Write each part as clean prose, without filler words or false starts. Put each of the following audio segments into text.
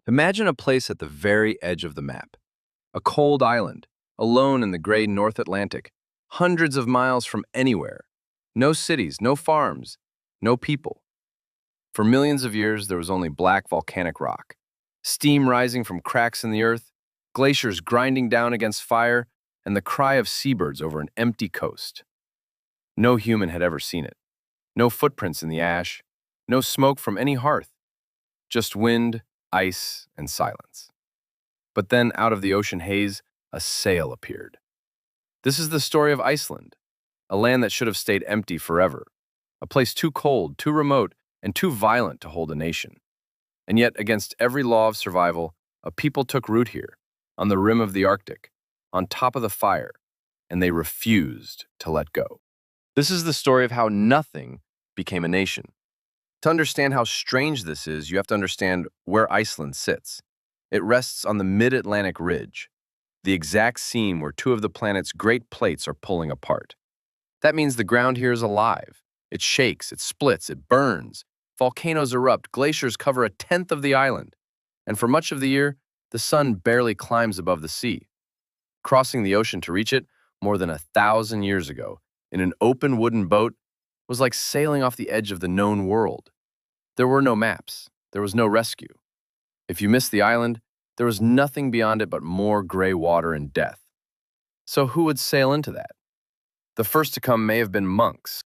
Imagine a place at the very edge of the map, a cold island, alone in the gray North Atlantic, hundreds of miles from anywhere. No cities, no farms, no people. For millions of years, there was only black volcanic rock, steam rising from cracks in the earth, glaciers grinding down against fire, and the cry of seabirds over an empty coast. No human had ever seen it. No footprints in the ash, no smoke from any hearth, just wind, ice, and silence. But then, out of the ocean haze, a sail appeared. This is the story of Iceland, a land that should have stayed empty forever, a place too cold, too remote, and too violent to hold a nation. And yet, against every law of survival, a people took root here, on the rim of the Arctic, on top of the fire, and they refused to let go. This is the story of how nothing became a nation. To understand how strange this is, you have to understand where Iceland sits. It rests on the mid-Atlantic ridge, the exact seam where two of the planet's great plates are pulling apart. That means the ground here is alive. It shakes, it splits, it burns. Volcanoes erupt, glaciers cover a tenth of the island. And for much of the year, the sun barely climbs above the sea. Crossing the ocean to reach it more than 1,000 years ago, in an open wooden boat, was like sailing off the edge of the known world. There were no maps. There was no rescue. If you missed the island, there was nothing beyond it but more gray water and death. So who would sail into that? The first to come may have been monks.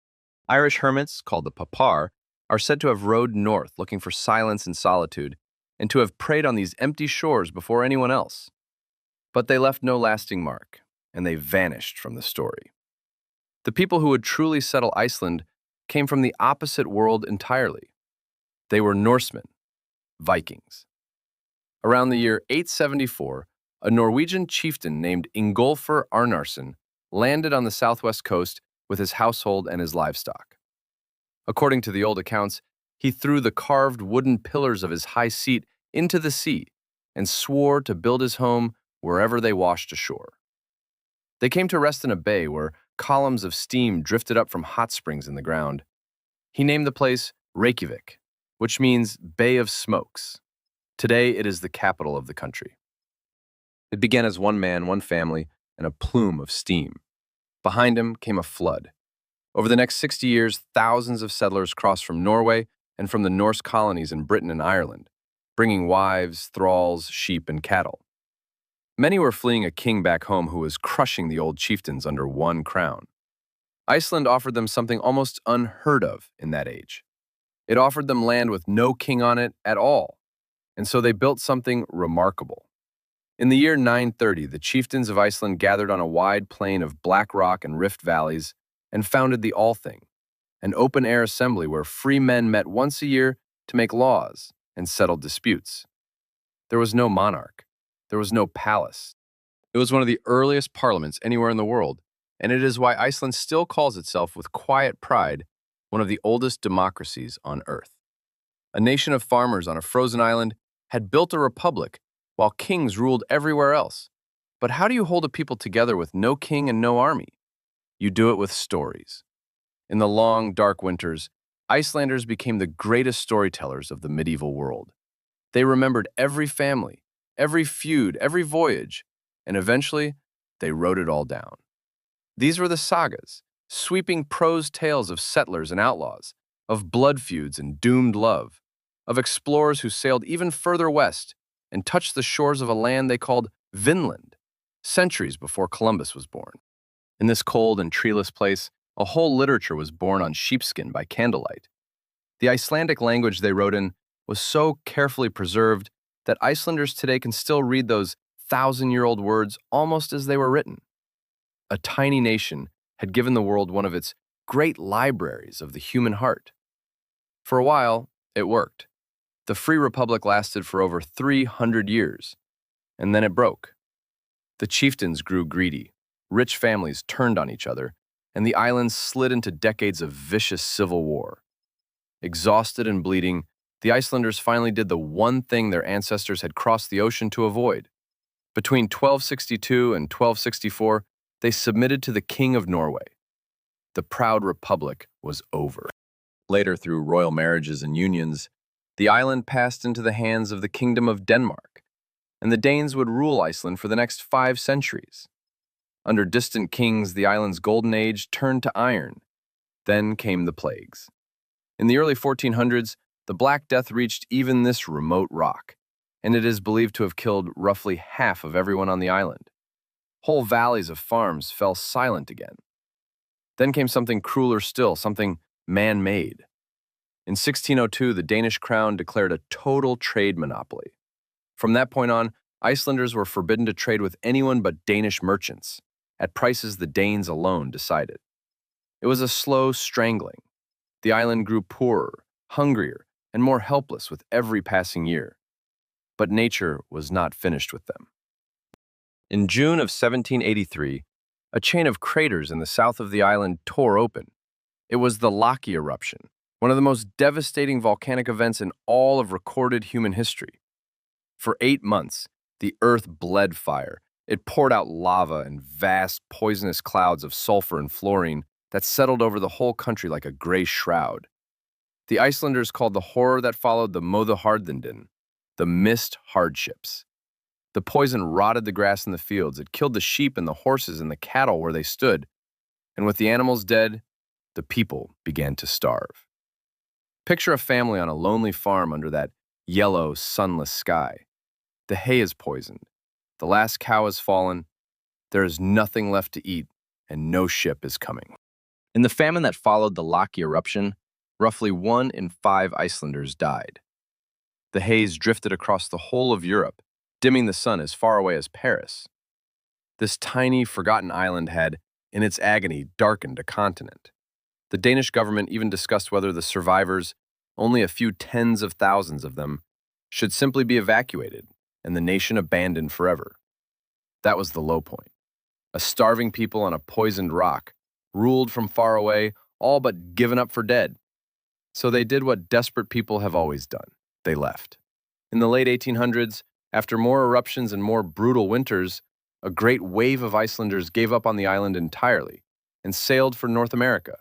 Irish hermits, called the papar, are said to have rowed north looking for silence and solitude, and to have preyed on these empty shores before anyone else. But they left no lasting mark, and they vanished from the story. The people who would truly settle Iceland came from the opposite world entirely. They were Norsemen, Vikings. Around the year 874, a Norwegian chieftain named Ingolfur Arnarson landed on the southwest coast with his household and his livestock. According to the old accounts, he threw the carved wooden pillars of his high seat into the sea and swore to build his home wherever they washed ashore. They came to rest in a bay where columns of steam drifted up from hot springs in the ground. He named the place Reykjavik, which means Bay of Smokes. Today, it is the capital of the country. It began as one man, one family, and a plume of steam. Behind him came a flood. Over the next 60 years, thousands of settlers crossed from Norway and from the Norse colonies in Britain and Ireland, bringing wives, thralls, sheep, and cattle. Many were fleeing a king back home who was crushing the old chieftains under one crown. Iceland offered them something almost unheard of in that age. It offered them land with no king on it at all, and so they built something remarkable. In the year 930, the chieftains of Iceland gathered on a wide plain of black rock and rift valleys and founded the Althing, an open-air assembly where free men met once a year to make laws and settle disputes. There was no monarch. There was no palace. It was one of the earliest parliaments anywhere in the world, and it is why Iceland still calls itself with quiet pride one of the oldest democracies on earth. A nation of farmers on a frozen island had built a republic while kings ruled everywhere else. But how do you hold a people together with no king and no army? You do it with stories. In the long, dark winters, Icelanders became the greatest storytellers of the medieval world. They remembered every family, every feud, every voyage, and eventually, they wrote it all down. These were the sagas, sweeping prose tales of settlers and outlaws, of blood feuds and doomed love, of explorers who sailed even further west and touched the shores of a land they called Vinland, centuries before Columbus was born. In this cold and treeless place, a whole literature was born on sheepskin by candlelight. The Icelandic language they wrote in was so carefully preserved that Icelanders today can still read those 1,000-year-old words almost as they were written. A tiny nation had given the world one of its great libraries of the human heart. For a while, it worked. The Free Republic lasted for over 300 years, and then it broke. The chieftains grew greedy, rich families turned on each other, and the islands slid into decades of vicious civil war. Exhausted and bleeding, the Icelanders finally did the one thing their ancestors had crossed the ocean to avoid. Between 1262 and 1264, they submitted to the King of Norway. The proud republic was over. Later, through royal marriages and unions, The island passed into the hands of the Kingdom of Denmark, and the Danes would rule Iceland for the next 5 centuries. Under distant kings, the island's golden age turned to iron. Then came the plagues. In the early 1400s, the Black Death reached even this remote rock, and it is believed to have killed roughly half of everyone on the island. Whole valleys of farms fell silent again. Then came something crueler still, something man-made. In 1602, the Danish crown declared a total trade monopoly. From that point on, Icelanders were forbidden to trade with anyone but Danish merchants, at prices the Danes alone decided. It was a slow strangling. The island grew poorer, hungrier, and more helpless with every passing year. But nature was not finished with them. In June of 1783, a chain of craters in the south of the island tore open. It was the Laki eruption, one of the most devastating volcanic events in all of recorded human history. For 8 months, the earth bled fire. It poured out lava and vast, poisonous clouds of sulfur and fluorine that settled over the whole country like a gray shroud. The Icelanders called the horror that followed the Móðuharðindin, the mist hardships. The poison rotted the grass in the fields. It killed the sheep and the horses and the cattle where they stood. And with the animals dead, the people began to starve. Picture a family on a lonely farm under that yellow, sunless sky. The hay is poisoned. The last cow has fallen. There is nothing left to eat, and no ship is coming. In the famine that followed the Laki eruption, roughly 1 in 5 Icelanders died. The haze drifted across the whole of Europe, dimming the sun as far away as Paris. This tiny, forgotten island had, in its agony, darkened a continent. The Danish government even discussed whether the survivors, only a few tens of thousands of them, should simply be evacuated and the nation abandoned forever. That was the low point. A starving people on a poisoned rock, ruled from far away, all but given up for dead. So they did what desperate people have always done. They left. In the late 1800s, after more eruptions and more brutal winters, a great wave of Icelanders gave up on the island entirely and sailed for North America.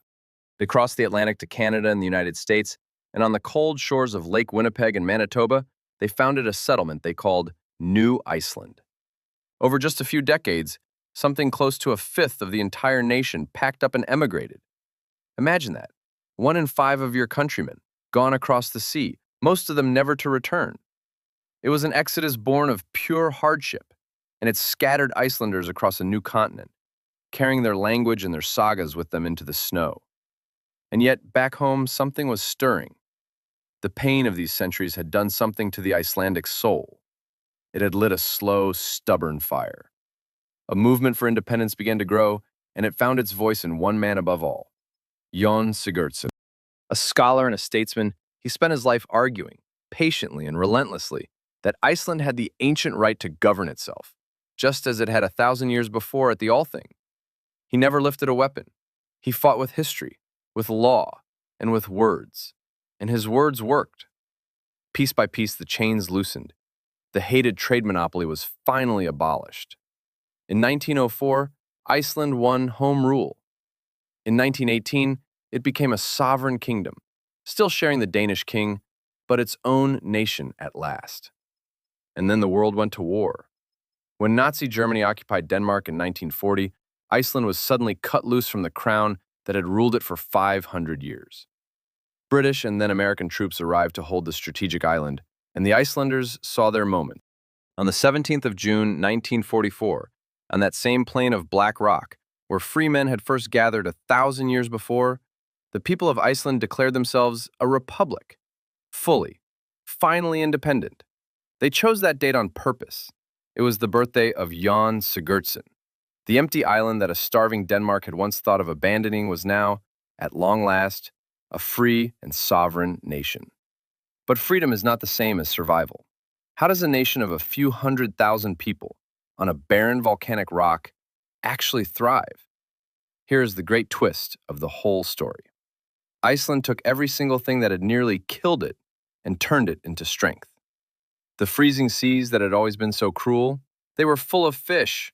They crossed the Atlantic to Canada and the United States, and on the cold shores of Lake Winnipeg and Manitoba, they founded a settlement they called New Iceland. Over just a few decades, something close to a fifth of the entire nation packed up and emigrated. Imagine that. 1 in 5 of your countrymen, gone across the sea, most of them never to return. It was an exodus born of pure hardship, and it scattered Icelanders across a new continent, carrying their language and their sagas with them into the snow. And yet, back home, something was stirring. The pain of these centuries had done something to the Icelandic soul. It had lit a slow, stubborn fire. A movement for independence began to grow, and it found its voice in one man above all, Jón Sigurdsson. A scholar and a statesman, he spent his life arguing, patiently and relentlessly, that Iceland had the ancient right to govern itself, just as it had 1,000 years before at the Althing. He never lifted a weapon. He fought with history, with law, and with words. And his words worked. Piece by piece, the chains loosened. The hated trade monopoly was finally abolished. In 1904, Iceland won home rule. In 1918, it became a sovereign kingdom, still sharing the Danish king, but its own nation at last. And then the world went to war. When Nazi Germany occupied Denmark in 1940, Iceland was suddenly cut loose from the crown that had ruled it for 500 years. British and then American troops arrived to hold the strategic island, and the Icelanders saw their moment. On the 17th of June, 1944, on that same plain of black rock, where free men had first gathered 1,000 years before, the people of Iceland declared themselves a republic, fully, finally independent. They chose that date on purpose. It was the birthday of Jón Sigurdsson. The empty island that a starving Denmark had once thought of abandoning was now, at long last, a free and sovereign nation. But freedom is not the same as survival. How does a nation of a few 100,000 people on a barren volcanic rock actually thrive? Here is the great twist of the whole story. Iceland took every single thing that had nearly killed it and turned it into strength. The freezing seas that had always been so cruel, they were full of fish.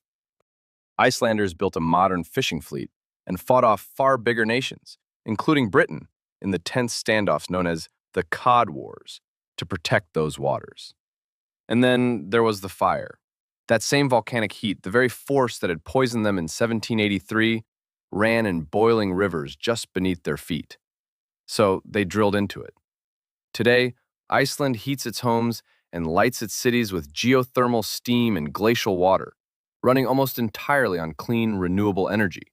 Icelanders built a modern fishing fleet and fought off far bigger nations, including Britain, in the tense standoffs known as the Cod Wars. to protect those waters. And then there was the fire. That same volcanic heat, the very force that had poisoned them in 1783, ran in boiling rivers just beneath their feet. So they drilled into it. Today, Iceland heats its homes and lights its cities with geothermal steam and glacial water, running almost entirely on clean, renewable energy.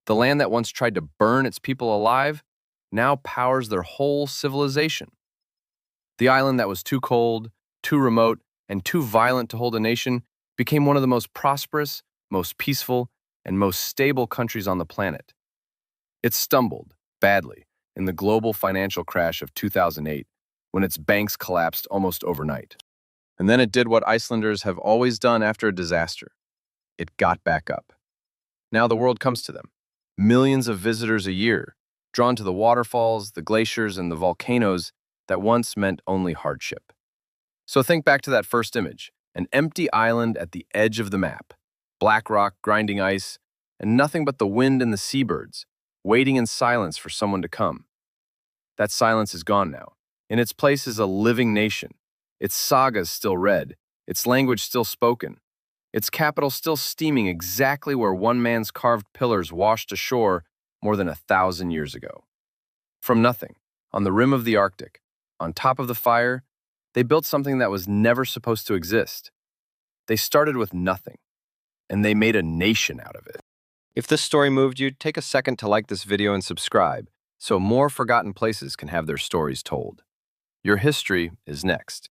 The land that once tried to burn its people alive now powers their whole civilization. The island that was too cold, too remote, and too violent to hold a nation became one of the most prosperous, most peaceful, and most stable countries on the planet. It stumbled, badly, in the global financial crash of 2008, when its banks collapsed almost overnight. And then it did what Icelanders have always done after a disaster. It got back up. Now the world comes to them. Millions of visitors a year, drawn to the waterfalls, the glaciers, and the volcanoes that once meant only hardship. So think back to that first image, an empty island at the edge of the map, black rock, grinding ice, and nothing but the wind and the seabirds, waiting in silence for someone to come. That silence is gone now. In its place is a living nation, its sagas still read, its language still spoken, its capital still steaming exactly where one man's carved pillars washed ashore more than 1,000 years ago. From nothing, on the rim of the Arctic, on top of the fire, they built something that was never supposed to exist. They started with nothing, and they made a nation out of it. If this story moved you, take a second to like this video and subscribe, so more forgotten places can have their stories told. Your history is next.